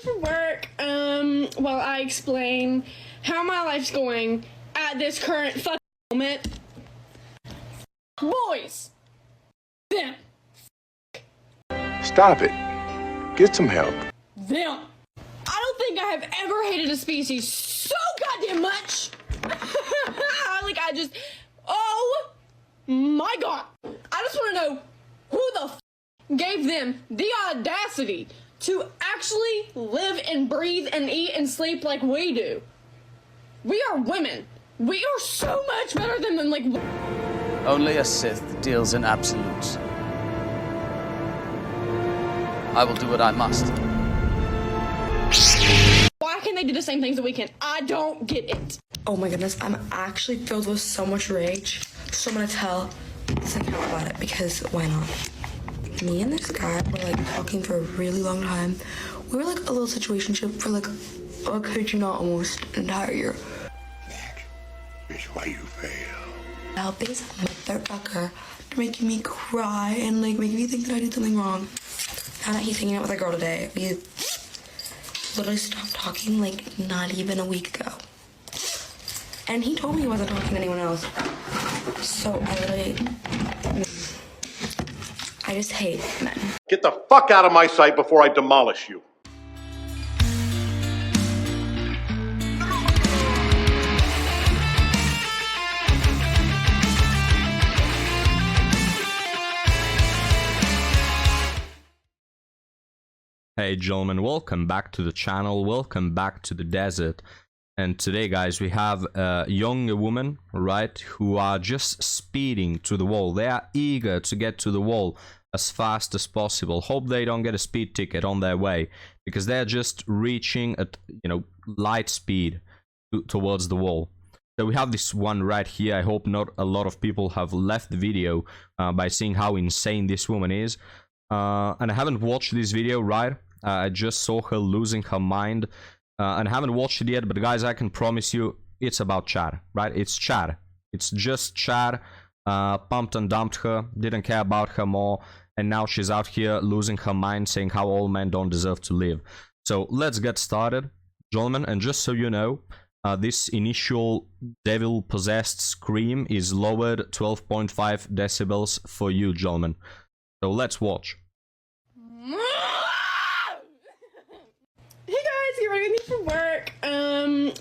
for work while I explain how my life's going at this current fucking moment. Boys! Them! Stop it. Get some help. Them! I don't think I have ever hated a species so goddamn much! Oh my god! I just want to know who the gave them the audacity to actually live and breathe and eat and sleep like we do. We are women. We are so much better than them, like... Only a Sith deals in absolutes. I will do what I must. Why can't they do the same things that we can? I don't get it. Oh my goodness, I'm actually filled with so much rage. So I'm gonna tell this account about it because why not? Me and this guy were like talking for a really long time. We were like a little situationship for like, I kid you not, almost an entire year. That is why you fail. Now this motherfucker making me cry and like making me think that I did something wrong. Now that he's hanging out with a girl today, we literally stopped talking like not even a week ago. And he told me he wasn't talking to anyone else. So I just hate men. Get the fuck out of my sight before I demolish you. Hey gentlemen, welcome back to the channel, welcome back to the desert. And today guys, we have a young woman, right, who are just speeding to the wall. They are eager to get to the wall as fast as possible. Hope they don't get a speed ticket on their way, because they're just reaching at, light speed towards the wall. So we have this one right here. I hope not a lot of people have left the video by seeing how insane this woman is. And I haven't watched this video, right? I just saw her losing her mind. And I haven't watched it yet, but guys, I can promise you it's about Chad, right? It's Chad. It's just Chad. Pumped and dumped her, didn't care about her more, and now she's out here losing her mind, saying how all men don't deserve to live. So let's get started, gentlemen. And just so you know, this initial devil-possessed scream is lowered 12.5 decibels for you, gentlemen. So let's watch. Hey guys, get ready with me for work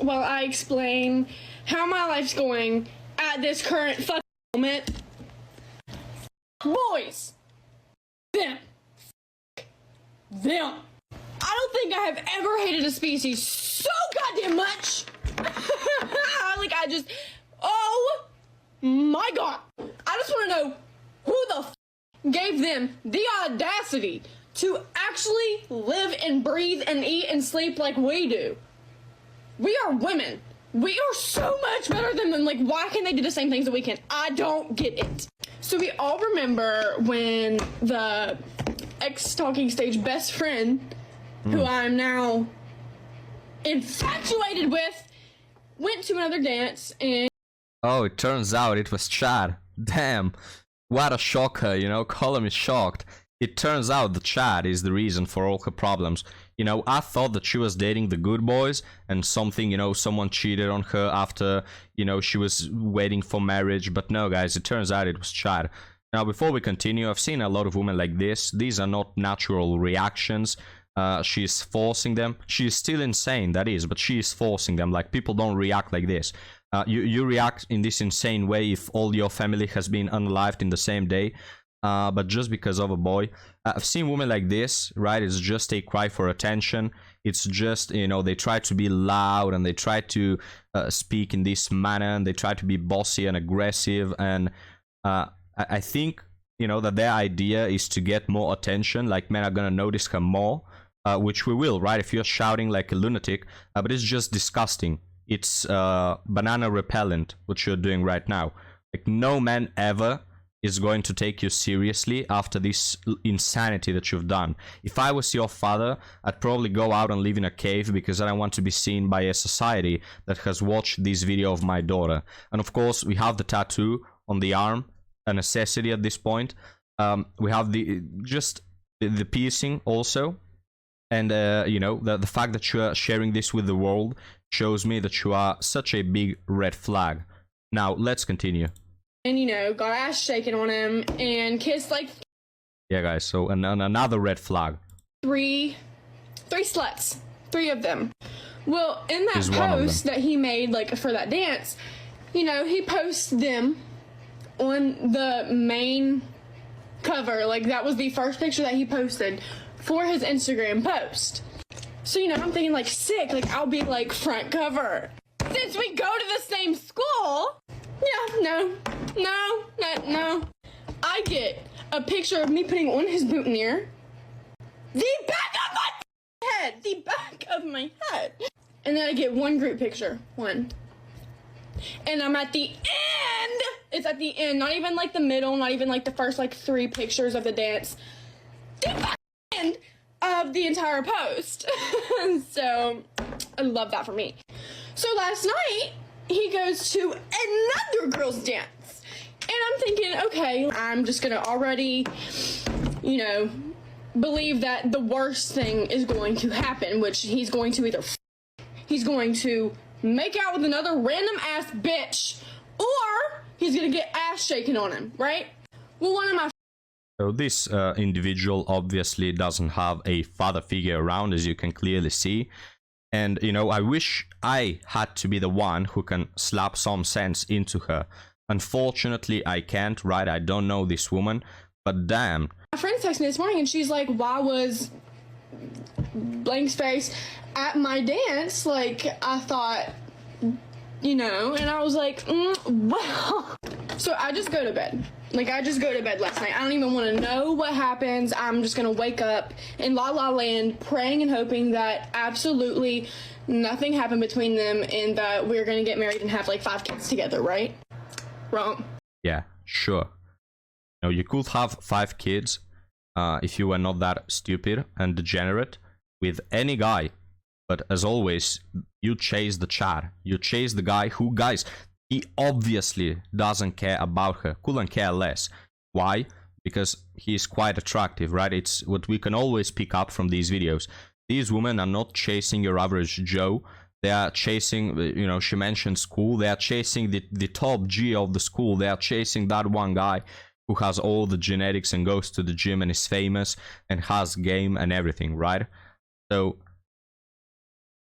while I explain how my life's going at this current fucking moment. Boys! Them! Them! I don't think I have ever hated a species so goddamn much! Oh my god! I just want to know who the gave them the audacity to actually live and breathe and eat and sleep like we do. We are women. We are so much better than them. Like, why can't they do the same things that we can? I don't get it. So we all remember when the ex-talking stage best friend, who I'm now infatuated with, went to another dance and... Oh, it turns out it was Chad. Damn. What a shocker, Colum is shocked. It turns out that Chad is the reason for all her problems. I thought that she was dating the good boys and something, someone cheated on her after, she was waiting for marriage. But no, guys, it turns out it was Chad. Now, before we continue, I've seen a lot of women like this. These are not natural reactions. She's forcing them. She's still insane, that is, but she is forcing them. Like, people don't react like this. You react in this insane way if all your family has been unalived in the same day. But just because of a boy. I've seen women like this, right? It's just a cry for attention. It's just, they try to be loud and they try to speak in this manner and they try to be bossy and aggressive. And I think, that their idea is to get more attention. Like, men are gonna notice her more, which we will, right? If you're shouting like a lunatic, but it's just disgusting. It's banana repellent, what you're doing right now. Like, no man ever is going to take you seriously after this insanity that you've done. If I was your father, I'd probably go out and live in a cave because I don't want to be seen by a society that has watched this video of my daughter. And of course, we have the tattoo on the arm, a necessity at this point. We have the piercing also. And you know, the fact that you are sharing this with the world shows me that you are such a big red flag. Now let's continue. And, you know, got ass shaken on him and kissed like Yeah, guys, so another red flag. three sluts. 3 of them. Well, in that She's one of post them. that he made, like, for that dance, you know, he posts them on the main cover. Like, that was the first picture that he posted for his Instagram post. So, you know, I'm thinking, like, sick. Like, I'll be, like, front cover. Since we go to the same school. Yeah, no. I get a picture of me putting on his boutonniere. The back of my head. The back of my head. And then I get one group picture. One. And I'm at the end. It's at the end. Not even like the middle. Not even like the first like 3 pictures of the dance. The back end of the entire post. So I love that for me. So last night he goes to another girl's dance. And I'm thinking, okay, I'm just gonna already, you know, believe that the worst thing is going to happen, which he's going to either he's going to make out with another random ass bitch, or he's gonna get ass shaken on him, right? Well, one of my So this individual obviously doesn't have a father figure around, as you can clearly see. And, you know, I wish I had to be the one who can slap some sense into her. Unfortunately, I can't, right? I don't know this woman, but damn. My friend texted me this morning and she's like, why was blank's face at my dance? Like, I thought, you know, and I was like, well. So I just go to bed. Like, I just go to bed last night. I don't even want to know what happens. I'm just going to wake up in La La Land praying and hoping that absolutely nothing happened between them and that we're going to get married and have like 5 kids together, right? Wrong. Yeah, sure. You know, you could have 5 kids if you were not that stupid and degenerate with any guy. But as always, you chase the Chad. You chase the guy who, guys, he obviously doesn't care about her. Couldn't care less. Why? Because he's quite attractive, right? It's what we can always pick up from these videos. These women are not chasing your average Joe. They are chasing, you know, she mentioned school. They are chasing the top G of the school. They are chasing that one guy who has all the genetics and goes to the gym and is famous and has game and everything, right? So,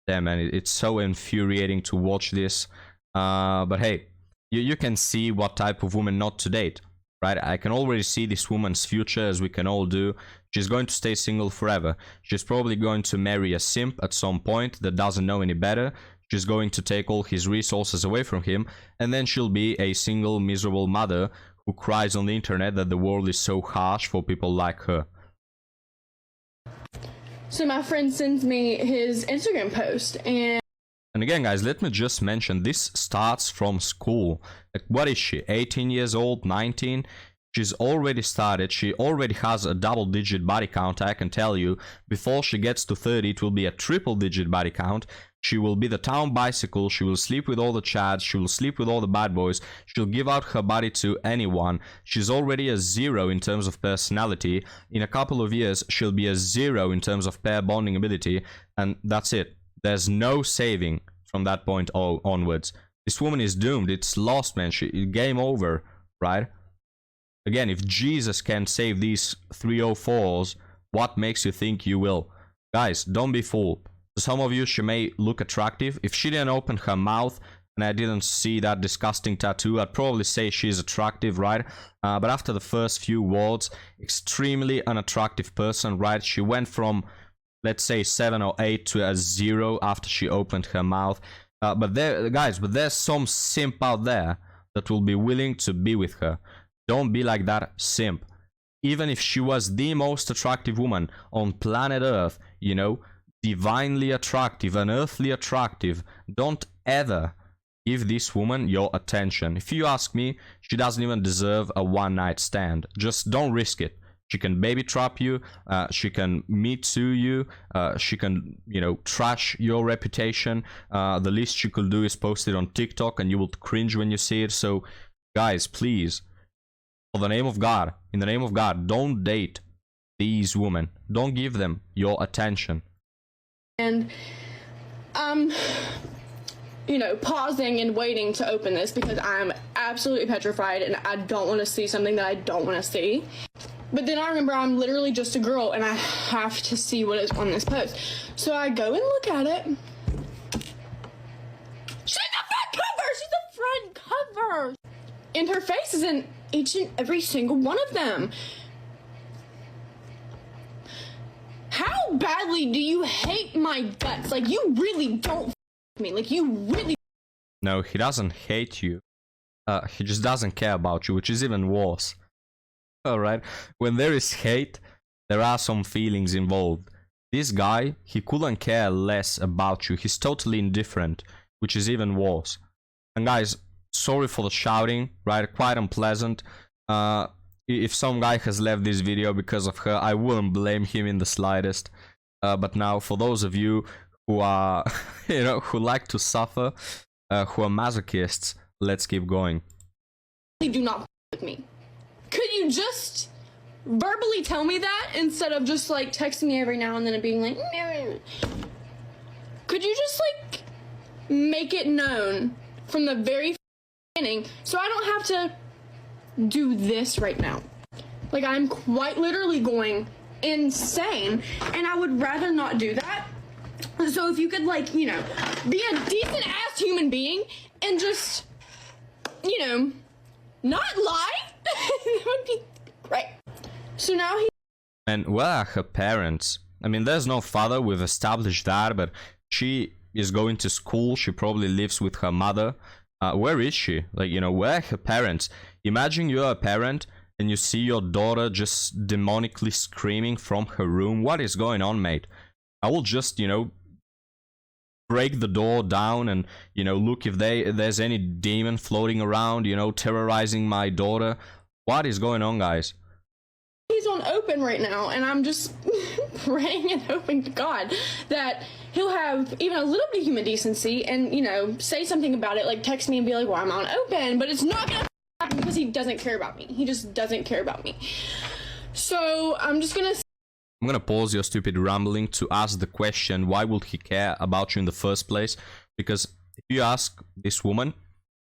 damn, man, it's so infuriating to watch this. But hey, you can see what type of woman not to date, right? I can already see this woman's future, as we can all do. She's going to stay single forever. She's probably going to marry a simp at some point that doesn't know any better. She's going to take all his resources away from him, and then she'll be a single, miserable mother who cries on the internet that the world is so harsh for people like her. So my friend sends me his Instagram post And again, guys, let me just mention, this starts from school. Like, what is she, 18 years old, 19? She's already started, she already has a double-digit body count, I can tell you. Before she gets to 30, it will be a triple-digit body count. She will be the town bicycle, she will sleep with all the chads, she will sleep with all the bad boys, she'll give out her body to anyone. She's already a 0 in terms of personality. In a couple of years, she'll be a 0 in terms of pair bonding ability, and that's it. There's no saving from that point onwards. This woman is doomed. It's lost, man. Game over, right? Again, if Jesus can save these 304s, what makes you think you will? Guys, don't be fooled. To some of you, she may look attractive. If she didn't open her mouth and I didn't see that disgusting tattoo, I'd probably say she's attractive, right? But after the first few words, extremely unattractive person, right? She went from, let's say, 7 or 8 to a 0 after she opened her mouth. But there's some simp out there that will be willing to be with her. Don't be like that simp. Even if she was the most attractive woman on planet Earth, you know, divinely attractive, unearthly attractive, don't ever give this woman your attention. If you ask me, she doesn't even deserve a one-night stand. Just don't risk it. She can baby trap you, she can Me Too you, she can, you know, trash your reputation. The least she could do is post it on TikTok and you will cringe when you see it. So, guys, please, for the name of God, in the name of God, don't date these women. Don't give them your attention. And you know, pausing and waiting to open this because I'm absolutely petrified and I don't want to see something that I don't want to see. But then I remember I'm literally just a girl and I have to see what is on this post. So I go and look at it. She's the front cover! She's the front cover! And her face is in each and every single one of them. How badly do you hate my guts? Like, you really don't me. Like, you really... No, he doesn't hate you. He just doesn't care about you, which is even worse. Alright? When there is hate, there are some feelings involved. This guy, he couldn't care less about you. He's totally indifferent, which is even worse. And guys, sorry for the shouting, right? Quite unpleasant. If some guy has left this video because of her, I wouldn't blame him in the slightest. But now, for those of you who are, you know, who like to suffer, who are masochists, let's keep going. Do not with me. Could you just verbally tell me that instead of just like texting me every now and then and being like, meh. Could you just like make it known from the very beginning so I don't have to do this right now? Like, I'm quite literally going insane and I would rather not do that. So if you could, like, you know, be a decent ass human being and just, you know, not lie, that would be great. So now he... And where are her parents? I mean, there's no father, we've established that, but she is going to school, she probably lives with her mother. Where is she? Like, you know, where are her parents? Imagine you're a parent and you see your daughter just demonically screaming from her room. What is going on, mate? I will just, you know, break the door down and, you know, look if there's any demon floating around, you know, terrorizing my daughter. What is going on, guys? He's on open right now, and I'm just praying and hoping to God that he'll have even a little bit of human decency and, you know, say something about it, like text me and be like, well, I'm on open, but it's not gonna happen because he doesn't care about me. He just doesn't care about me. So I'm gonna pause your stupid rambling to ask the question, why would he care about you in the first place? Because if you ask this woman,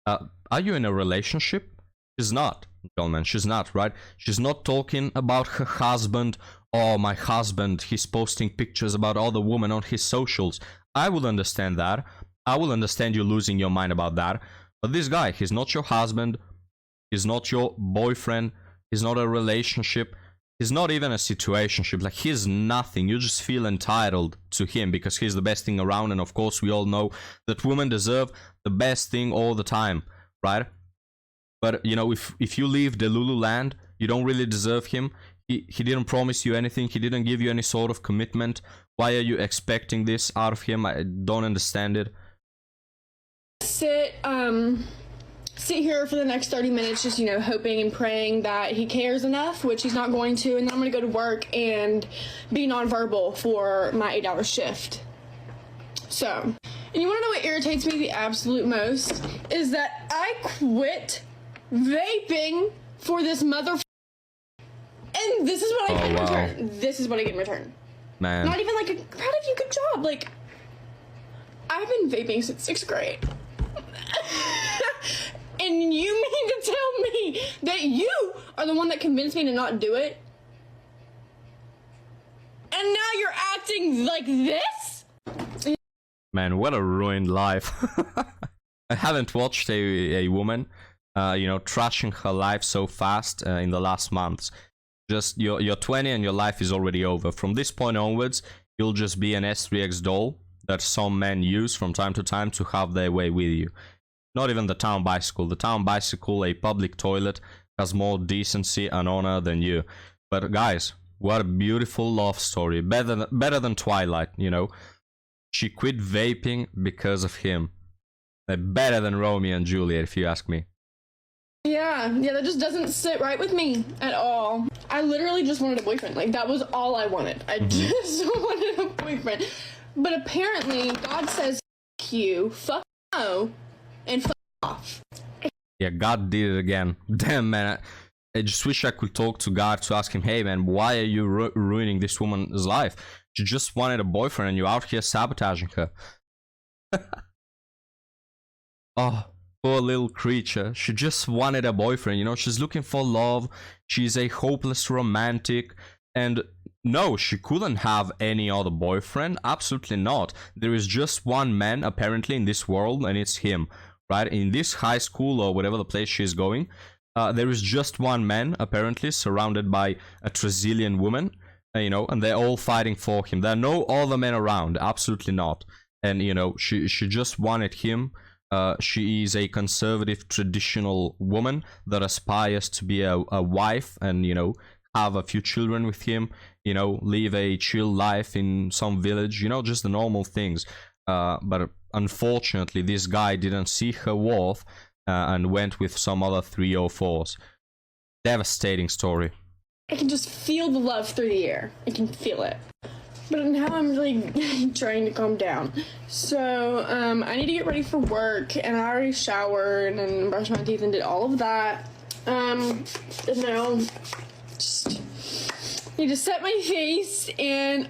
are you in a relationship? She's not, gentlemen, she's not, right? She's not talking about her husband. Oh, my husband, he's posting pictures about other women on his socials. I will understand that. I will understand you losing your mind about that. But this guy, he's not your husband. He's not your boyfriend. He's not a relationship. He's not even a situationship. Like, he's nothing. You just feel entitled to him because he's the best thing around. And of course, we all know that women deserve the best thing all the time, right? But, you know, if you leave the Lulu land, you don't really deserve him. He didn't promise you anything. He didn't give you any sort of commitment. Why are you expecting this out of him? I don't understand it. sit here for the next 30 minutes, just, you know, hoping and praying that he cares enough, which he's not going to, and then I'm going to go to work and be nonverbal for my 8-hour shift. So, and you want to know what irritates me the absolute most? Is that I quit vaping for this and this is what I get in return. This is what I get in return. Man. Not even like a proud of you, good job. Like, I've been vaping since 6th grade. And you mean to tell me that you are the one that convinced me to not do it? And now you're acting like this? Man, what a ruined life. I haven't watched a woman, you know, trashing her life so fast in the last months. Just, you're 20 and your life is already over. From this point onwards, you'll just be an S3X doll that some men use from time to time to have their way with you. Not even the town bicycle. The town bicycle, a public toilet, has more decency and honor than you. But guys, what a beautiful love story. Better than Twilight, you know. She quit vaping because of him. Better than Romeo and Juliet, if you ask me. Yeah, that just doesn't sit right with me at all. I literally just wanted a boyfriend. Like, that was all I wanted. I just wanted a boyfriend. But apparently, God says, fuck you, fuck no, and fuck off. Yeah, God did it again. Damn, man. I just wish I could talk to God to ask him, hey man, why are you ruining this woman's life? She just wanted a boyfriend and you're out here sabotaging her. Oh, poor little creature. She just wanted a boyfriend, you know, she's looking for love. She's a hopeless romantic. And no, she couldn't have any other boyfriend. Absolutely not. There is just one man apparently in this world, and it's him, right? In this high school or whatever the place she's going, there is just one man apparently surrounded by a trillion women, you know, and they're all fighting for him. There are no other men around. Absolutely not. And, you know, she just wanted him. She is a conservative, traditional woman that aspires to be a wife and, you know, have a few children with him, you know, live a chill life in some village, you know, just the normal things. But unfortunately, this guy didn't see her worth and went with some other 304s. Devastating story. I can just feel the love through the air. I can feel it. But now I'm really trying to calm down. So, I need to get ready for work, and I already showered and brushed my teeth and did all of that. And now, just need to set my face and...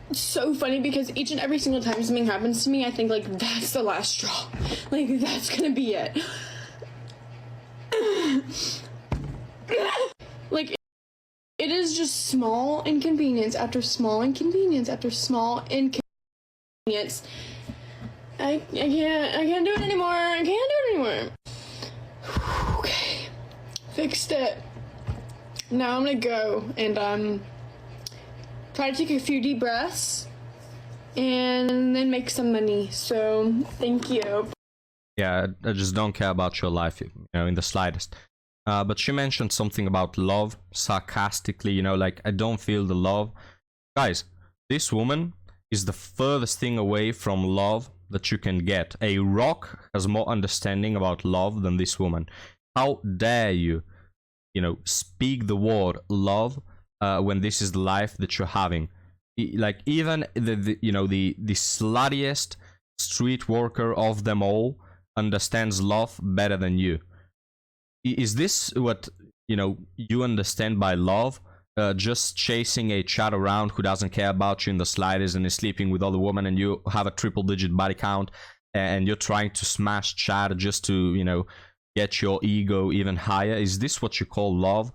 It's so funny because each and every single time something happens to me, I think, like, that's the last straw. Like, that's gonna be it. Like, it is just small inconvenience after small inconvenience after small inconvenience. I can't do it anymore. I can't do it anymore. Okay. Fixed it. Now I'm gonna go and, try to take a few deep breaths and then make some money. So, thank you. Yeah, I just don't care about your life, you know, in the slightest. But she mentioned something about love, sarcastically, you know, like, I don't feel the love. Guys, this woman is the furthest thing away from love that you can get. A rock has more understanding about love than this woman. How dare you, you know, speak the word love when this is the life that you're having? Like, even the you know, the sluttiest street worker of them all understands love better than you. Is this what, you know, you understand by love? Just chasing a chat around who doesn't care about you in the slightest and is sleeping with other women, and you have a triple-digit body count, and you're trying to smash chat just to, you know, get your ego even higher? Is this what you call love?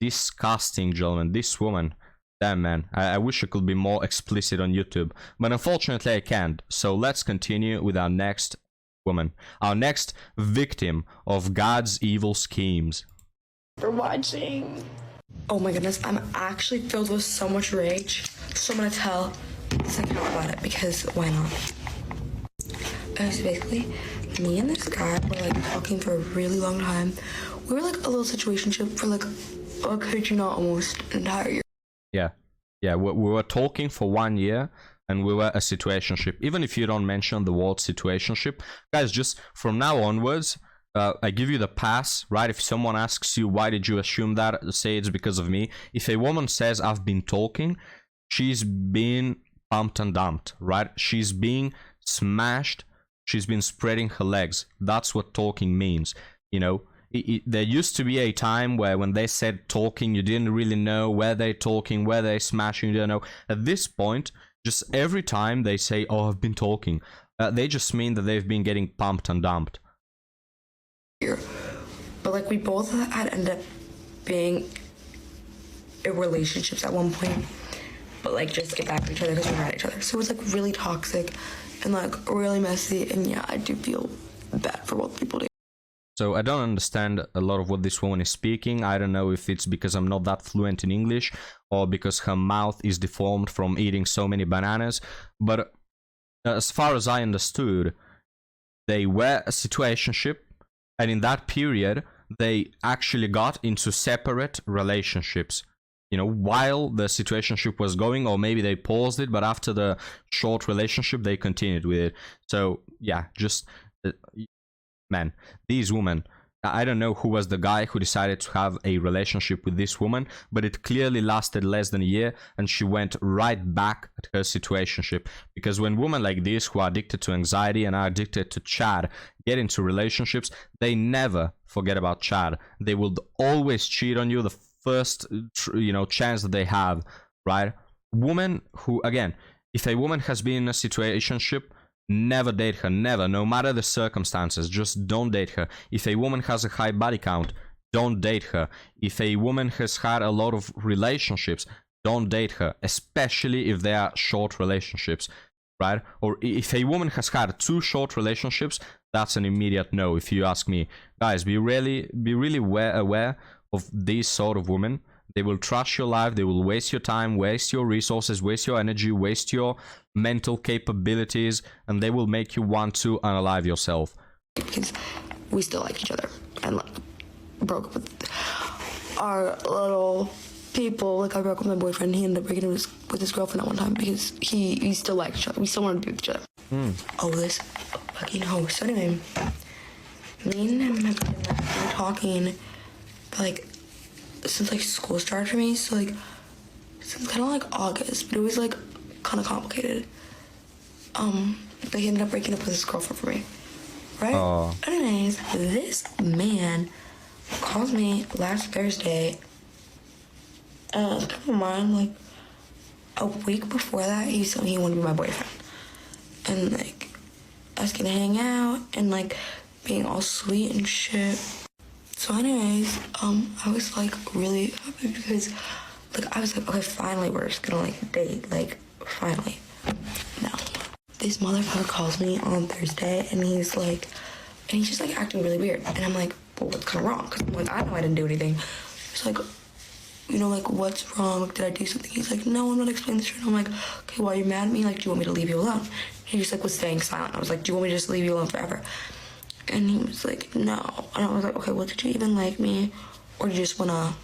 Disgusting, gentlemen. This woman, damn man, I wish I could be more explicit on YouTube, but unfortunately I can't. So let's continue with our next woman, our next victim of God's evil schemes. For watching. Oh my goodness, I'm actually filled with so much rage. So I'm gonna tell this account about it because why not? So basically, me and this guy were like talking for a really long time. We were like a little situationship for like, I kid you not, almost an entire year. Yeah, we were talking for 1 year. And we were a situationship. Even if you don't mention the word situationship, guys, just from now onwards, I give you the pass, right? If someone asks you, why did you assume that? Say it's because of me. If a woman says, I've been talking, she's been pumped and dumped, right? She's being smashed. She's been spreading her legs. That's what talking means, you know? There used to be a time where when they said talking, you didn't really know where they're talking, where they're smashing, you don't know. At this point, just every time they say, oh, I've been talking, they just mean that they've been getting pumped and dumped. But like, we both had ended up being in relationships at one point, but like just get back at each other because we were at each other. So it was like really toxic and like really messy, and yeah, I do feel bad for what people do. So I don't understand a lot of what this woman is speaking. I don't know if it's because I'm not that fluent in English or because her mouth is deformed from eating so many bananas. But as far as I understood, they were a situationship, and in that period, they actually got into separate relationships. You know, while the situationship was going, or maybe they paused it, but after the short relationship, they continued with it. So yeah, just... man, these women, I don't know who was the guy who decided to have a relationship with this woman, but it clearly lasted less than a year, and she went right back at her situationship. Because when women like this, who are addicted to anxiety and are addicted to chat, get into relationships, they never forget about chat. They will always cheat on you the first, chance that they have, right? Women who, again, if a woman has been in a situationship, never date her, never, no matter the circumstances, just don't date her. If a woman has a high body count, don't date her. If a woman has had a lot of relationships, don't date her, especially if they are short relationships, right? Or if a woman has had 2 short relationships, that's an immediate no, if you ask me. Guys, be really aware of these sort of women. They will trash your life, they will waste your time, waste your resources, waste your energy, waste your mental capabilities, and they will make you want to unalive yourself. Because we still like each other, and like broke up with our little people. Like I broke up with my boyfriend, he ended up breaking up with his girlfriend at one time because he still liked each other. We still wanted to be with each other. Oh, this fucking host. So anyway, me and him have been talking for like since like school started for me, so like since kind of like August, but it was like kind of complicated. But he ended up breaking up with his girlfriend for me, right? Oh. Anyways, this man calls me last Thursday, and keep in mind, like a week before that, he told me he wanted to be my boyfriend, and like us gonna hang out and like being all sweet and shit. So anyways, I was like really happy because like I was like, okay, finally we're just gonna like date, like finally. No. This motherfucker calls me on Thursday and he's just like acting really weird. And I'm like, well, what's kind of wrong? Because I'm like, I know I didn't do anything. He's like, like, what's wrong? Like, did I do something? He's like, no, I'm not explaining this. And I'm like, okay, why are you mad at me? Like, do you want me to leave you alone? He just like was staying silent. I was like, do you want me to just leave you alone forever? And he was like, no. And I was like, okay, well, did you even like me? Or do you just wanna...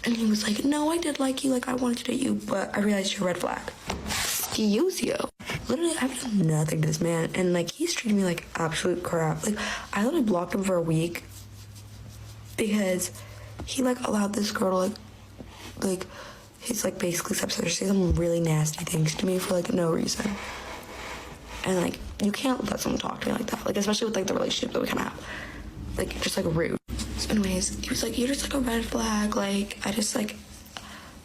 And he was like, no, I did like you. Like, I wanted to date you, but I realized you're a red flag. Excuse you. Literally, I've done nothing to this man. And, like, he's treating me like absolute crap. Like, I literally blocked him for a week because he, like, allowed this girl to, like his, like, basically stepsister say some really nasty things to me for, like, no reason. And, like, you can't let someone talk to me like that. Like, especially with, like, the relationship that we kind of have. Like, just, like, rude. So anyways, he was like, you're just, like, a red flag. Like, I just, like,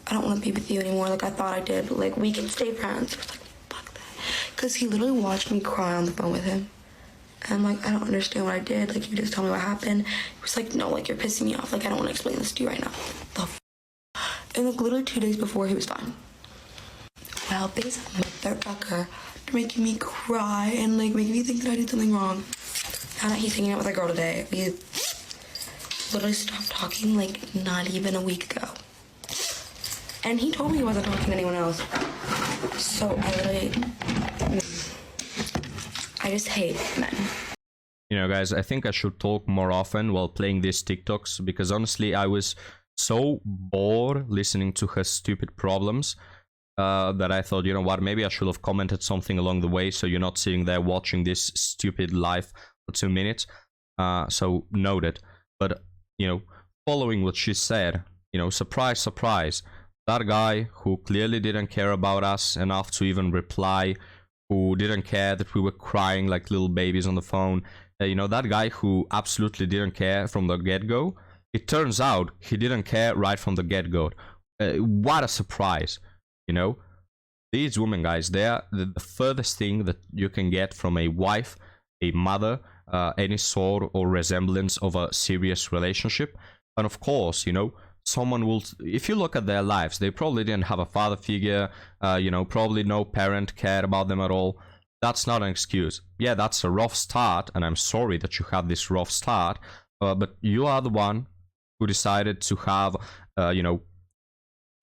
I don't want to be with you anymore. Like, I thought I did. But, like, we can stay friends. I was like, fuck that. Because he literally watched me cry on the phone with him. And I'm like, I don't understand what I did. Like, you just tell me what happened. He was like, no, like, you're pissing me off. Like, I don't want to explain this to you right now. The f***? And, like, literally 2 days before, he was fine. Well, this motherfucker making me cry and, like, making me think that I did something wrong. Found out he's hanging out with a girl today. We literally stopped talking, like, not even a week ago. And he told me he wasn't talking to anyone else. So I just hate men. You know, guys, I think I should talk more often while playing these TikToks, because honestly, I was so bored listening to her stupid problems that I thought, you know what, maybe I should have commented something along the way so you're not sitting there watching this stupid live for 2 minutes. So noted. But, you know, following what she said, you know, surprise, surprise, that guy who clearly didn't care about us enough to even reply, who didn't care that we were crying like little babies on the phone, you know, that guy who absolutely didn't care from the get-go, it turns out he didn't care right from the get-go. What a surprise, you know? These women, guys, they are the furthest thing that you can get from a wife, a mother, any sort or resemblance of a serious relationship. And of course, you know, someone will, if you look at their lives, they probably didn't have a father figure, you know, probably no parent cared about them at all. That's not an excuse. Yeah, that's a rough start, and I'm sorry that you had this rough start, but you are the one who decided to have, you know,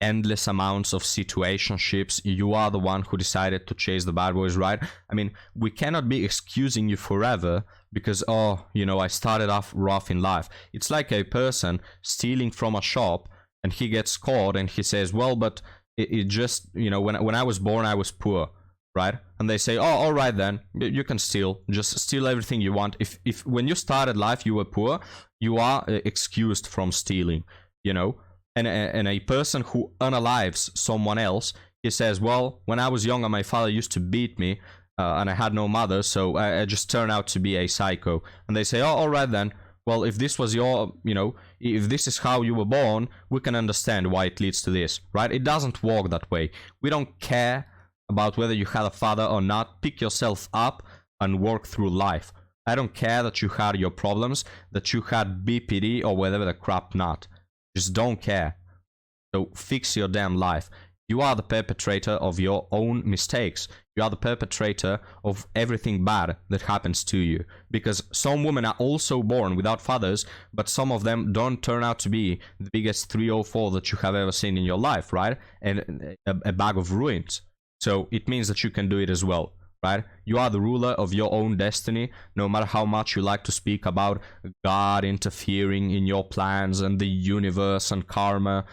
endless amounts of situationships. You are the one who decided to chase the bad boys, right? I mean, we cannot be excusing you forever because, oh, you know, I started off rough in life. It's like a person stealing from a shop and he gets caught and he says, well, but it just, you know, when I was born, I was poor, right? And they say, oh, all right then, you can steal, just steal everything you want. If when you started life you were poor, you are excused from stealing, you know. And a person who unalives someone else, he says, well, when I was younger my father used to beat me, and I had no mother, so I just turned out to be a psycho. And they say, oh, all right then, well, if this was your, you know, if this is how you were born, we can understand why it leads to this, right? It doesn't work that way. We don't care about whether you had a father or not. Pick yourself up and work through life. I don't care that you had your problems, that you had BPD or whatever the crap not. Just don't care. So fix your damn life. You are the perpetrator of your own mistakes. You are the perpetrator of everything bad that happens to you. Because some women are also born without fathers, but some of them don't turn out to be the biggest 304 that you have ever seen in your life, right? And a bag of ruins. So it means that you can do it as well, right? You are the ruler of your own destiny, no matter how much you like to speak about God interfering in your plans and the universe and karma.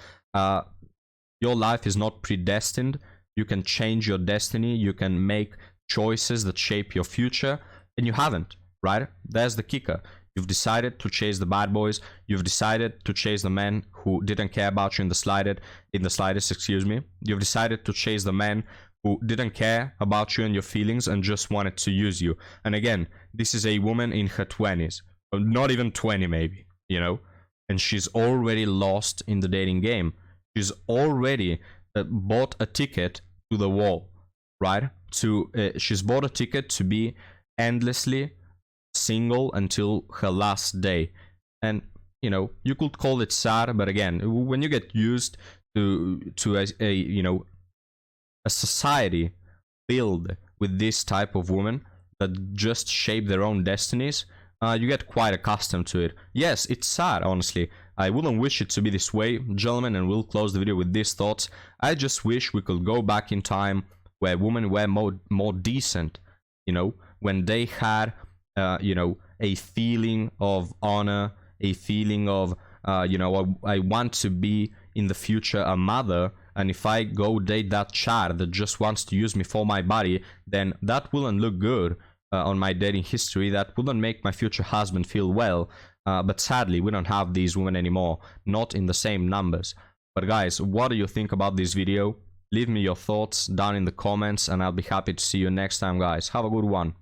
Your life is not predestined. You can change your destiny. You can make choices that shape your future, and you haven't, right? There's the kicker. You've decided to chase the bad boys. You've decided to chase the men who didn't care about you in the slightest, excuse me. You've decided to chase the men who didn't care about you and your feelings and just wanted to use you. And again, this is a woman in her 20s, not even 20 maybe, you know, and she's already lost in the dating game. She's already bought a ticket to the wall, right? She's bought a ticket to be endlessly single until her last day. And, you know, you could call it sad, but again, when you get used to a you know, a society filled with this type of women that just shape their own destinies, you get quite accustomed to it. Yes, it's sad, honestly. I wouldn't wish it to be this way, gentlemen, and we'll close the video with these thoughts. I just wish we could go back in time where women were more decent, you know, when they had, you know, a feeling of honor, a feeling of, you know, I want to be in the future a mother, and if I go date that child that just wants to use me for my body, then that wouldn't look good on my dating history. That wouldn't make my future husband feel well. But sadly, we don't have these women anymore, not in the same numbers. But guys, what do you think about this video? Leave me your thoughts down in the comments, and I'll be happy to see you next time, guys. Have a good one.